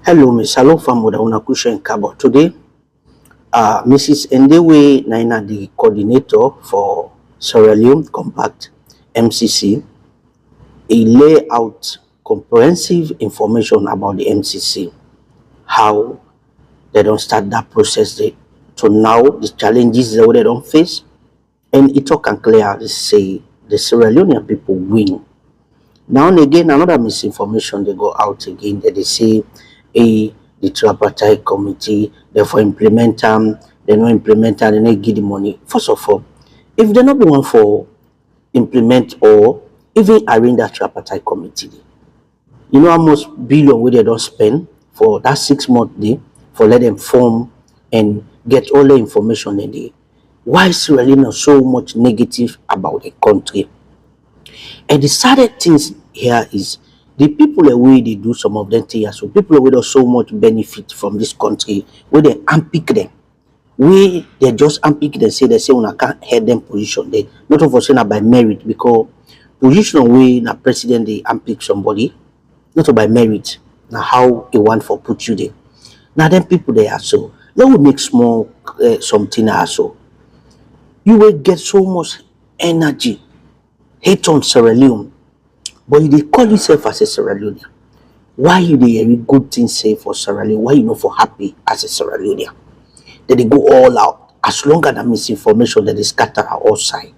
Hello, Miss. Hello, Famoda Unakusha Kabo. Today, Mrs. NDEYE Naina, the coordinator for Sierra Leone Compact MCC, he lay out comprehensive information about the MCC, how they don't start that process to now, the challenges that they don't face, and it talk and clear say the Sierra Leonean people win. Now and again, another misinformation they go out again that they say, the tripartite committee, therefore implement them, they don't implement them, they don't give the money. First of all, if they're not the one for implement or even arrange that tripartite committee, you know how much billion where they don't spend for that 6 month day for let them form and get all the information in there. Why is Sierra Leone so much negative about the country? And the saddest things here is the people away they do some of them things. So people away do so much benefit from this country where they unpick them. We they just unpick them say they say when I can't head them position they not of us by merit because position way na president they unpick somebody not by merit now how they want for put you there. Now them people they are so they will make small something also. You will get so much energy hate on Sierra Leone but you dey call yourself as a Sierra Leonean. Why you dey hear good things say for Sierra Leone? Why you not for happy as a Sierra Leonean? They go all out as long as the misinformation that they scatter outside.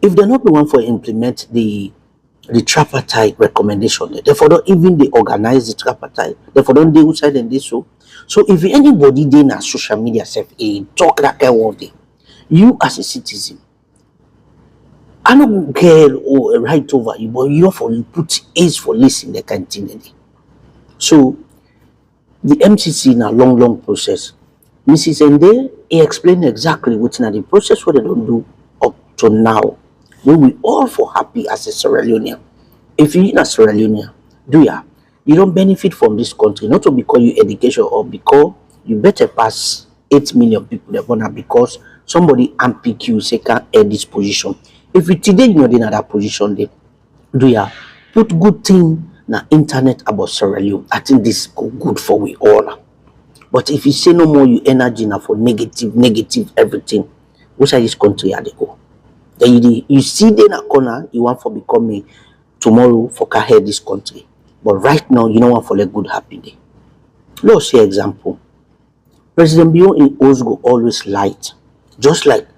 If they're not the one for implement the tripartite recommendation, therefore don't even they organize the tripartite, therefore don't they outside and this so. So if anybody dey na social media self talk that kind of thing, you as a citizen, I don't care or right over you, but you know for you put aids for listening the kind of thing. So the MCC in a long process. Mrs. Ende he explained exactly what's in the process what they don't do up to now. We all for happy as a Sierra Leonean. If you're in a Sierra Leonean, you don't benefit from this country, not to because you education or because you better pass 8 million people that born because somebody unpick you say can't add this position. If you today you're in that position, they put good thing na internet about Sierra Leone. I think this go good for we all. But if you say no more, you energy now for negative everything. Which are this country are they go? Then you see in a corner, you want for become a tomorrow for can head this country. But right now, you don't want for a good happy day. Let's say example. President Bio in Osgo always light, just like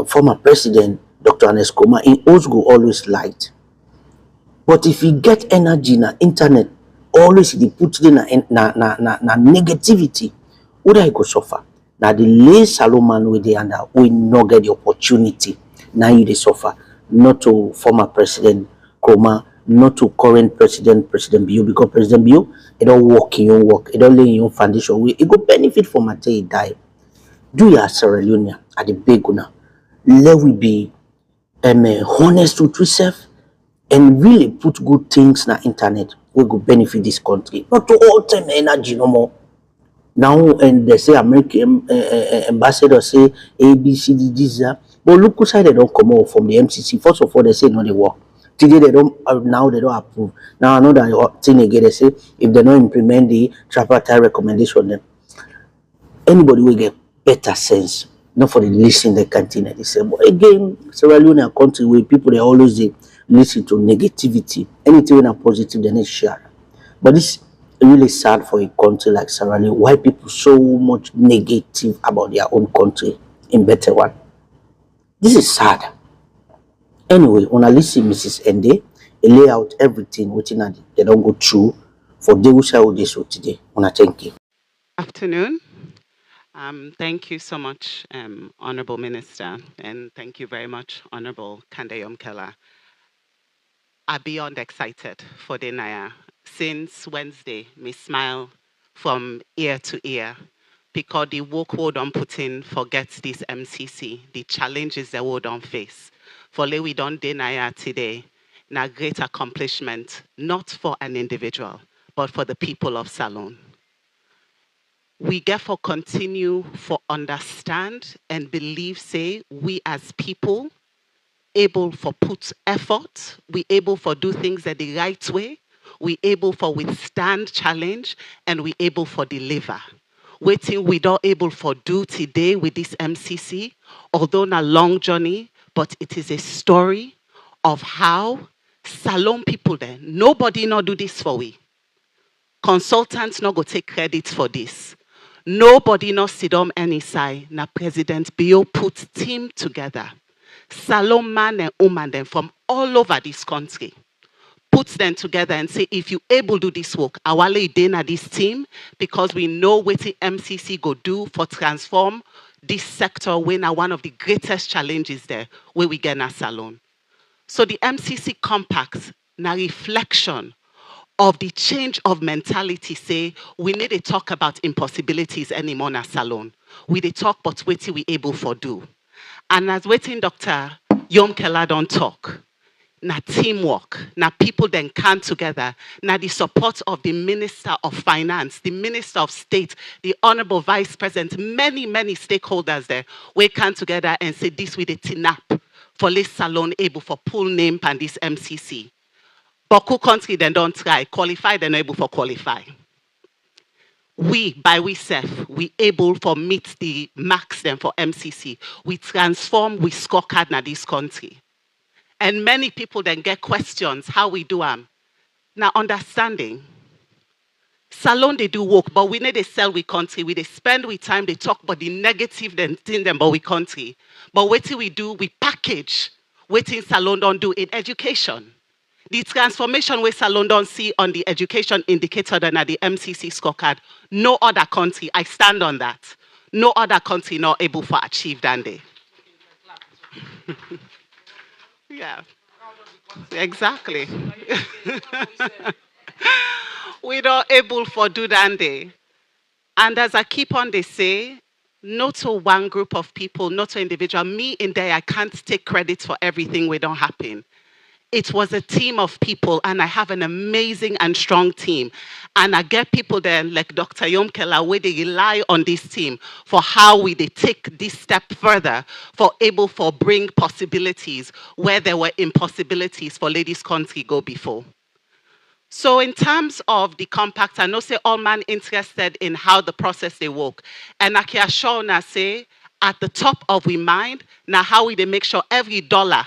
former president Dr. Aneskoma in Osgo always light. But if you get energy na internet, always they put in na negativity, what I go suffer? Now the lay Salomon with the under we not get the opportunity. Now you they suffer. Not to former president Kroma, not to current president Bio, because President Bio, it don't work in your work, it don't lay in your foundation. It go benefit from until you die. Do ya Sierra Leone at the big una? Let we be honest with yourself and really put good things na internet we go benefit this country. Not to all time energy no more. Now and they say American ambassador say ABCD this that. But look who side they don't come out from the MCC. First of all, they say no they work. Today they don't now they don't approve. Now another thing again they say if they don't implement the tripartite recommendation, then anybody will get better sense. Not for the listen the canteen they say. But again, Sierra Leone a country where people they always listen to negativity. Anything in a positive they need share. But this really sad for a country like Sierra Leone. Why people so much negative about their own country in better one. This is sad. Anyway, when I listen Mrs. Ende, they lay out everything within they don't go through for they will share this today. Wanna thank you. Afternoon. Thank you so much, Honorable Minister, and thank you very much, Honorable Kandayom Kela. I'm beyond excited for the Naya. Since Wednesday, me smile from ear to ear because the work we don't put in forget this MCC, the challenges that we don't face. For we don't deny today, na great accomplishment, not for an individual, but for the people of Salone. We therefore continue for understand and believe, say, we as people able for put effort, we able for do things the right way, we able for withstand challenge, and we able for deliver. Waiting we don't able for do today with this MCC, although a long journey, but it is a story of how Salon people then, nobody not do this for we. Consultants not go take credit for this. Nobody not sit on any side. Na President Bio put team together. Salon man and woman then from all over this country. Puts them together and say, if you able to do this work, awale dena this team, because we know what the MCC go do for transform this sector when one of the greatest challenges there where we get in a salon. So the MCC Compact, na reflection of the change of mentality, say we need to talk about impossibilities anymore na salon. We dey talk but wetin we able for do. And as waiting Dr. Yom Kela don't talk, na teamwork, na people then come together, na the support of the Minister of Finance, the Minister of State, the Honorable Vice President, many stakeholders there, we come together and say this with a TINAP for this salon able for pull name and this MCC. Boku country then don't try, qualify then able for qualify. We, by we self, we able for meet the marks then for MCC. We transform, we scorecard na this country. And many people then get questions, how we do Now understanding, salon they do work, but we need to sell we country. We they spend we time, they talk about the negative then thing them about we country. But what do? We package waiting salon don't do in education. The transformation we salon don't see on the education indicator than at the MCC scorecard. No other country, I stand on that. No other country not able to achieve than they. Yeah, exactly. We not able for do than they. And as I keep on they say, not to one group of people, not to individual. Me in there, I can't take credit for everything we don't happen. It was a team of people, and I have an amazing and strong team. And I get people there like Dr. Yom Kela, where they rely on this team for how they take this step further, for able for bring possibilities where there were impossibilities for ladies' country go before. So in terms of the compact, I know say all man interested in how the process they work. And I can assure na say at the top of we mind, now how we they make sure every dollar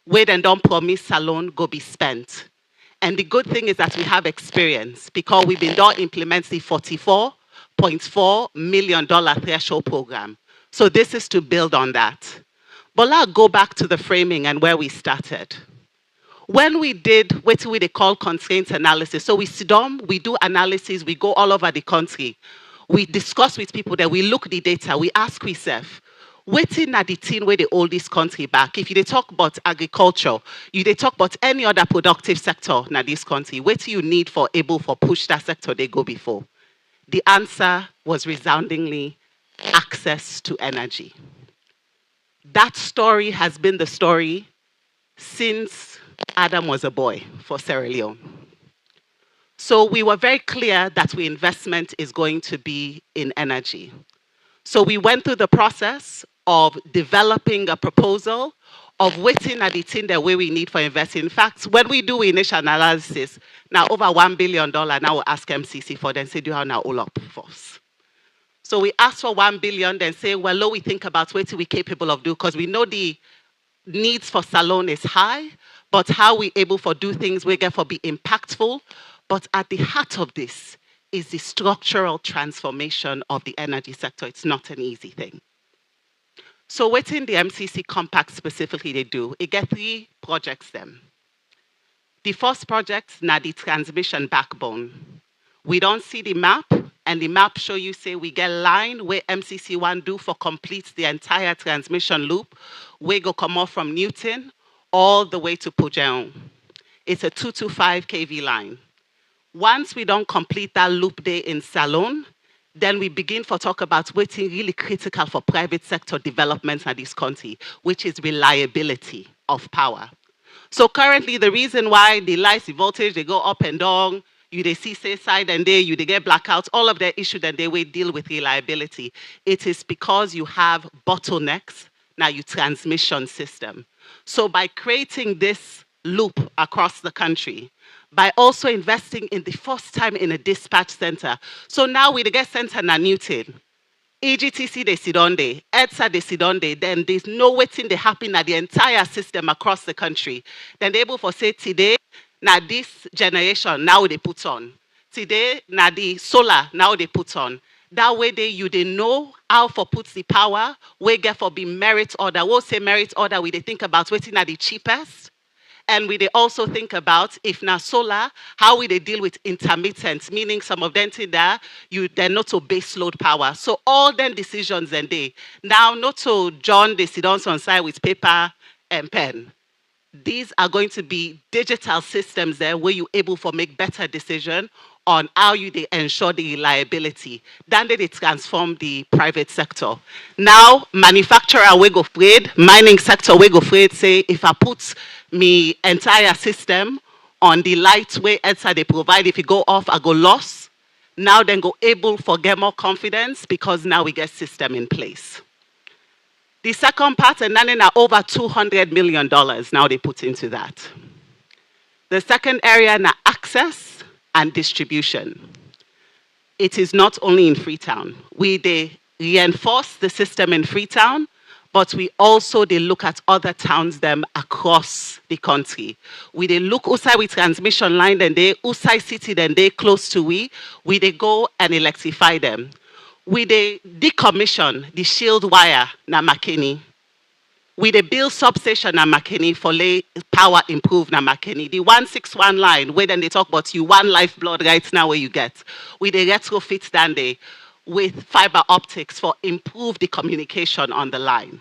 where then don't promise salon go be spent. And the good thing is that we have experience because we've been done implement the $44.4 million threshold program. So this is to build on that. But let's go back to the framing and where we started. When we did what they call constraint analysis, so we sit down, we do analysis, we go all over the country. We discuss with people that we look the data, we ask ourselves, waiting at the thing where they hold this country back. If you talk about agriculture, they talk about any other productive sector in this country, what do you need for able for push that sector they go before? The answer was resoundingly access to energy. That story has been the story since Adam was a boy for Sierra Leone. So we were very clear that our investment is going to be in energy. So we went through the process of developing a proposal, of waiting at the thing that way we need for investing. In fact, when we do initial analysis, now over $1 billion, now we'll ask MCC for them, say, do you have now all up for us? So we ask for 1 billion, then say, well, low we think about what we're capable of do, because we know the needs for salon is high, but how we able for do things we get for be impactful. But at the heart of this is the structural transformation of the energy sector. It's not an easy thing. So within the MCC Compact specifically they do, it get 3 projects them. The first project, now the transmission backbone. We don't see the map, and the map show you say we get line where MCC one do for complete the entire transmission loop. We go come off from Newton all the way to Pujeon. It's a 225 kV line. Once we don't complete that loop day in Salon, then we begin to talk about what's really critical for private sector development in this country, which is reliability of power. So currently, the reason why the lights, the voltage, they go up and down, they see say side and day, they get blackouts, all of their issue that they will deal with reliability. It is because you have bottlenecks, now your transmission system. So by creating this loop across the country, by also investing in the first time in a dispatch center. So now we get center na Newton. EGTC they sit on there, EDSA they sit on there, then there's no waiting they happen at the entire system across the country. Then they able for say today, now this generation now they put on. Today, now the solar now they put on. That way they know how for puts the power, we get for be merit order. We'll say merit order, we they think about waiting at the cheapest. And we they also think about if now solar, how we they deal with intermittent, meaning some of them think that they're not to base load power. So all them decisions and they now not to John they sit on side with paper and pen. These are going to be digital systems there where you're able to make better decision on how they ensure the reliability. Then they transform the private sector. Now, manufacturer we go afraid, mining sector we go afraid, say if I put me entire system on the light way EDSA they provide, if it go off, I go loss. Now then go able for get more confidence because now we get system in place. The second part, and then over $200 million now they put into that. The second area now access and distribution. It is not only in Freetown. They reinforce the system in Freetown, but we also they look at other towns them across the country. They look outside with transmission line, then they outside city, then they close to we they go and electrify them. They decommission the shield wire na Makeni. They build substation na Makeni for lay power improve na Makeni. The 161 line, where then they talk about you one lifeblood right now where you get. They retrofit down there with fiber optics for improve the communication on the line.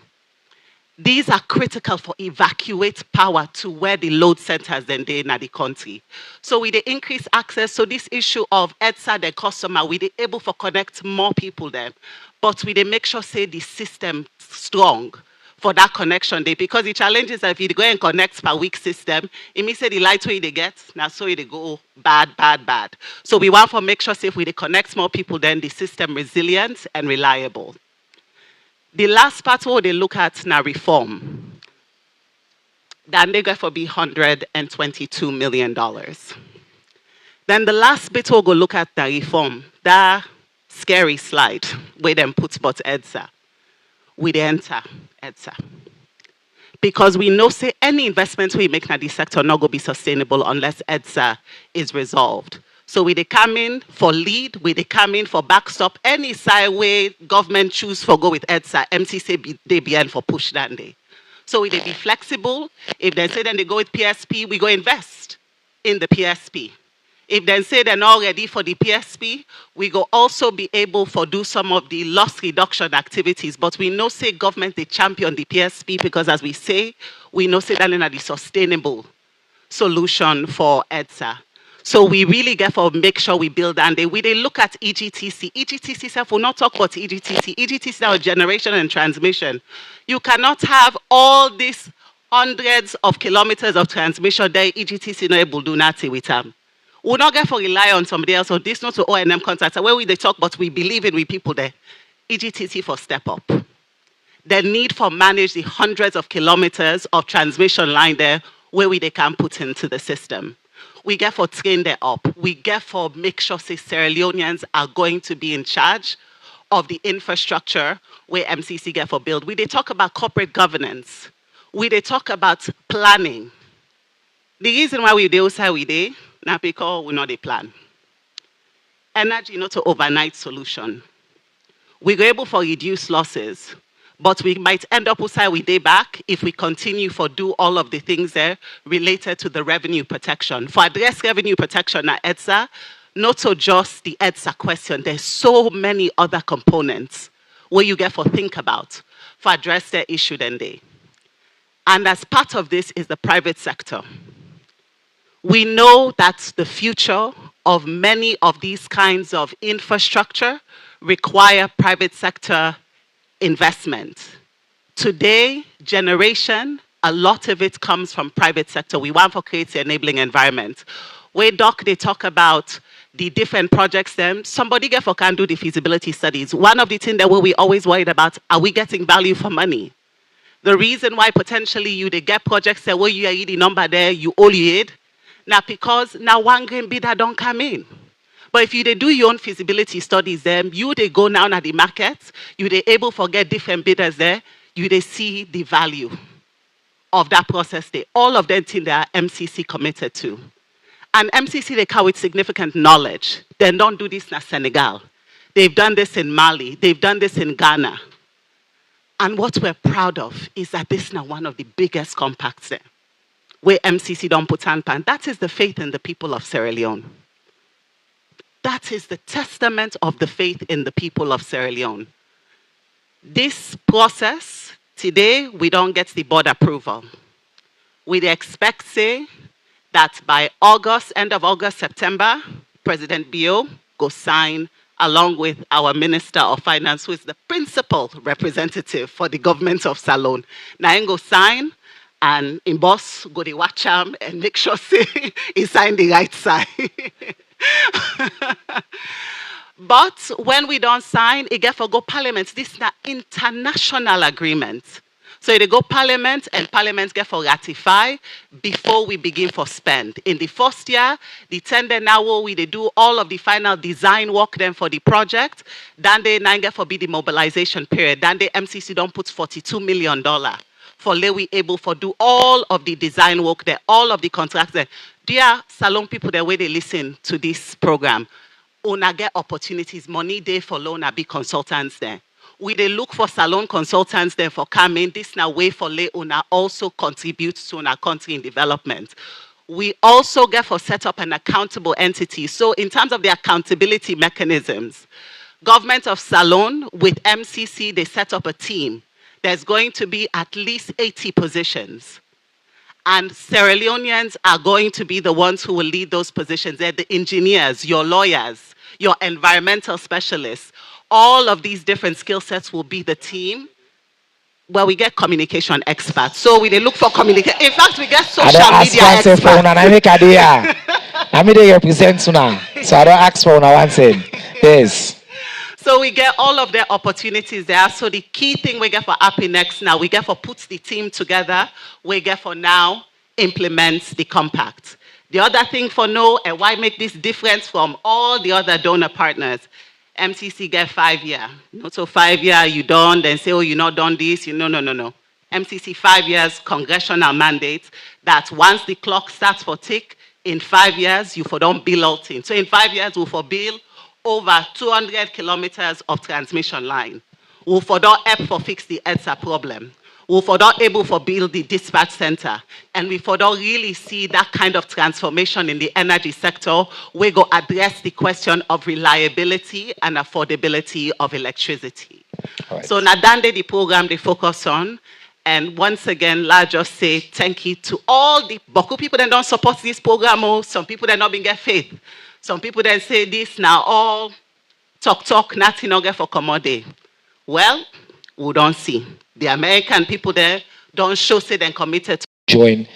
These are critical for evacuate power to where the load centers then they in the country. So they increase access. So this issue of EDSA, the customer, they able to connect more people there. But they make sure say the system strong for that connection day. Because the challenge is that if you go and connect per week system, it means say the light way they get, now so they go bad, bad, bad. So we want to make sure say if we connect more people, then the system resilient and reliable. The last part what they look at now reform. Then they go for be $122 million. Then the last bit we'll go look at the reform. That scary slide where them put but EDSA. We enter EDSA. Because we know say any investment we make in this sector not going to be sustainable unless EDSA is resolved. So they come in for lead, they come in for backstop. Any side way government choose for go with EDSA, MCC they be for push that day. So they be flexible. If they say then they go with PSP, we go invest in the PSP. If they say they're not ready for the PSP, we go also be able to do some of the loss reduction activities. But we know say government they champion the PSP because as we say, we know say that is the sustainable solution for EDSA. So we really get for make sure we build and they look at EGTC. EGTC self will not talk about EGTC. EGTC is now generation and transmission. You cannot have all these hundreds of kilometers of transmission there. EGTC not able to do nothing with them. We'll not get for rely on somebody else or this not to O&M contractor where they talk, but we believe in we people there. EGTC for step up. The need for manage the hundreds of kilometers of transmission line there where they can put into the system. We get for train them up. We get for make sure say Sierra Leoneans are going to be in charge of the infrastructure where MCC get for build. We they talk about corporate governance. They talk about planning. The reason why we do also we do, not because we know the plan. Energy not an overnight solution. We're able to reduce losses, but we might end up outside we day back if we continue to do all of the things there related to the revenue protection. For address revenue protection at EDSA, not so just the EDSA question, there's so many other components where you get for think about for address the issue then day. And as part of this is the private sector. We know that the future of many of these kinds of infrastructure require private sector investment. Today, generation, a lot of it comes from private sector. We want to create the enabling environment. Where they talk about the different projects them, somebody can do the feasibility studies. One of the things that we always worried about, are we getting value for money? The reason why potentially they get projects that where you are the number there, you all you aid. Now because now one green bidder don't come in. But if you they do your own feasibility studies, then you they go now at the market, you they able to get different bidders there, you they see the value of that process there. All of them things that MCC committed to. And MCC they come with significant knowledge. They don't do this in Senegal. They've done this in Mali. They've done this in Ghana. And what we're proud of is that this is now one of the biggest compacts there, where MCC don't put hand pan. That is the faith in the people of Sierra Leone. That is the testament of the faith in the people of Sierra Leone. This process, today, we don't get the board approval. We expect, say, that by August, end of August, September, President Bio go sign along with our Minister of Finance, who is the principal representative for the government of Salone. Now, go sign, and in boss go to watch him and make sure say he sign the right side. But when we don't sign, it get for go parliament. This is an international agreement. So they go parliament and parliament get for ratify before we begin for spend. In the first year, the tender now we they do all of the final design work then for the project. Then they get for be the mobilization period. Then the MCC don't put $42 million for we able for do all of the design work there, all of the contracts there. Dear Salon people, the way they listen to this program, una get opportunities, money there for loan be consultants there. We they look for salon consultants there for coming. This now way for lay una also contributes to our country in development. We also get for set up an accountable entity. So in terms of the accountability mechanisms, government of Salon with MCC, they set up a team. There's going to be at least 80 positions. And Sierra Leoneans are going to be the ones who will lead those positions. They're the engineers, your lawyers, your environmental specialists. All of these different skill sets will be the team. Well, we get communication experts. So we they look for communication. In fact, we get social media experts. I mean, they represent now. So I don't ask for one thing. Yes. So we get all of their opportunities there. So the key thing we get for Happy Next now, we get for put the team together. We get for now implement the compact. The other thing for no, and why make this difference from all the other donor partners, MCC get 5 years. Not so 5 years you done, then say, oh, you not done this. You no. MCC 5 years congressional mandate that once the clock starts for tick, in 5 years you for don't bill all things. So in 5 years we for bill over 200 kilometers of transmission line. We for don't help for fix the EDSA problem. We for don't able for build the dispatch center. And we for don't really see that kind of transformation in the energy sector. We go address the question of reliability and affordability of electricity. Right. So Nadande, the program they focus on. And once again, I just say thank you to all the Boku people that don't support this program. Or some people that not been get faith. Some people then say this now, all talk, nothing not get for commodity. Well, we don't see. The American people there don't show say they're committed to join